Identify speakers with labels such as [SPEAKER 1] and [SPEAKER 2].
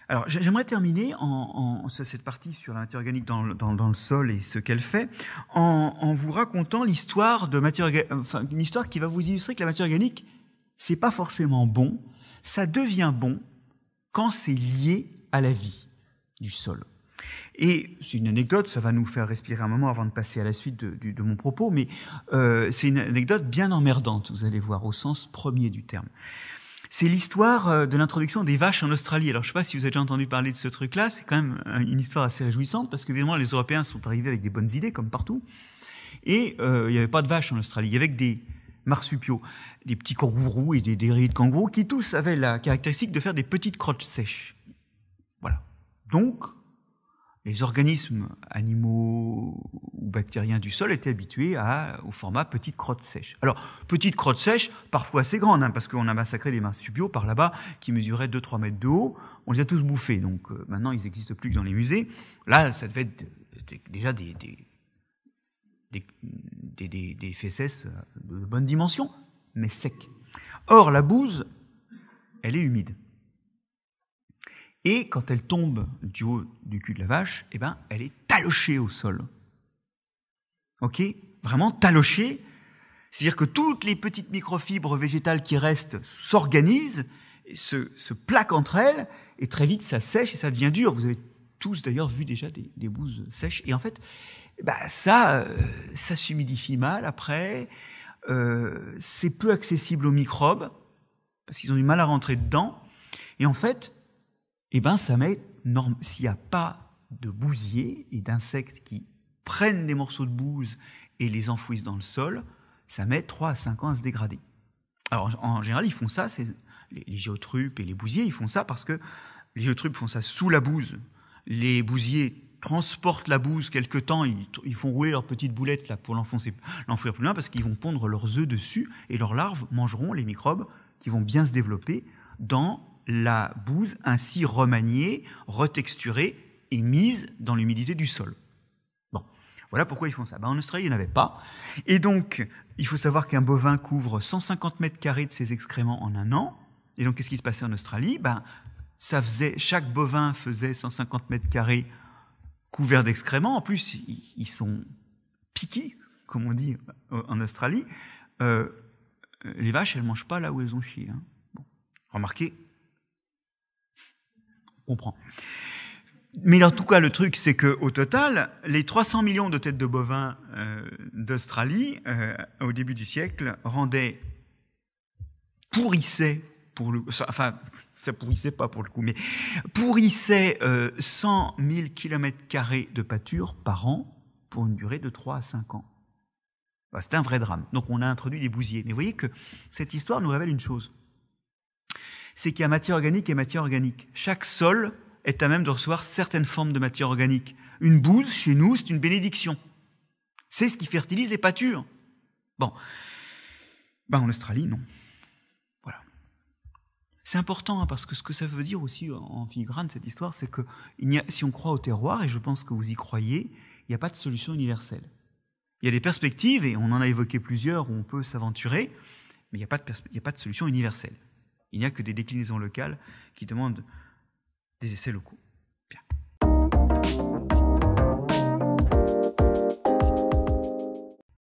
[SPEAKER 1] Alors, j'aimerais terminer cette partie sur la matière organique dans le sol et ce qu'elle fait, en vous racontant l'histoire de une histoire qui va vous illustrer que la matière organique, c'est pas forcément bon, ça devient bon quand c'est lié à la vie du sol. Et c'est une anecdote, ça va nous faire respirer un moment avant de passer à la suite de mon propos, mais c'est une anecdote bien emmerdante, vous allez voir, au sens premier du terme. C'est l'histoire de l'introduction des vaches en Australie. Alors, je ne sais pas si vous avez déjà entendu parler de ce truc-là, c'est quand même une histoire assez réjouissante, parce qu'évidemment, les Européens sont arrivés avec des bonnes idées, comme partout, et il n'y avait pas de vaches en Australie, il y avait que des marsupiaux, des petits kangourous et des rayés de kangourous, qui tous avaient la caractéristique de faire des petites crottes sèches. Voilà. Donc, les organismes animaux ou bactériens du sol étaient habitués au format petite crotte sèche. Alors, petite crotte sèche, parfois assez grande, parce qu'on a massacré des marsupiaux par là-bas qui mesuraient 2-3 mètres de haut. On les a tous bouffés, donc maintenant ils n'existent plus que dans les musées. Là, ça devait être déjà des fesses de bonne dimension, mais secs. Or, la bouse, elle est humide. Et quand elle tombe du haut du cul de la vache, eh ben, elle est talochée au sol. Ok ? Vraiment talochée. C'est-à-dire que toutes les petites microfibres végétales qui restent s'organisent, se plaquent entre elles, et très vite ça sèche et ça devient dur. Vous avez tous d'ailleurs vu déjà des bouses sèches. Et en fait, ça s'humidifie mal après. C'est peu accessible aux microbes, parce qu'ils ont du mal à rentrer dedans. Et en fait, ça met, s'il n'y a pas de bousiers et d'insectes qui prennent des morceaux de bouse et les enfouissent dans le sol, ça met 3 à 5 ans à se dégrader. Alors, en général, ils font ça, les géotrupes et les bousiers, ils font ça parce que les géotrupes font ça sous la bouse. Les bousiers transportent la bouse quelque temps, ils font rouler leurs petites boulettes là, pour l'enfouir plus loin parce qu'ils vont pondre leurs œufs dessus et leurs larves mangeront les microbes qui vont bien se développer dans la bouse ainsi remaniée, retexturée et mise dans l'humidité du sol. Bon, voilà pourquoi ils font ça. En Australie, il n'y en avait pas. Et donc, il faut savoir qu'un bovin couvre 150 mètres carrés de ses excréments en un an. Et donc, qu'est-ce qui se passait en Australie ? Chaque bovin faisait 150 mètres carrés couverts d'excréments. En plus, ils sont piqués, comme on dit en Australie. Les vaches, elles ne mangent pas là où elles ont chié. Bon. Remarquez, on comprend. Mais en tout cas, le truc, c'est qu'au total, les 300 millions de têtes de bovins d'Australie, au début du siècle, pourrissaient, ça pourrissait pas pour le coup, mais pourrissait 100 000 km² de pâture par an pour une durée de 3 à 5 ans. C'était un vrai drame. Donc on a introduit des bousiers. Mais vous voyez que cette histoire nous révèle une chose. C'est qu'il y a matière organique et matière organique. Chaque sol est à même de recevoir certaines formes de matière organique. Une bouse, chez nous, c'est une bénédiction. C'est ce qui fertilise les pâtures. Bon. En Australie, non. Voilà. C'est important, parce que ce que ça veut dire aussi en filigrane, cette histoire, c'est que si on croit au terroir, et je pense que vous y croyez, il n'y a pas de solution universelle. Il y a des perspectives, et on en a évoqué plusieurs, où on peut s'aventurer, mais il n'y a pas de solution universelle. Il n'y a que des déclinaisons locales qui demandent des essais locaux.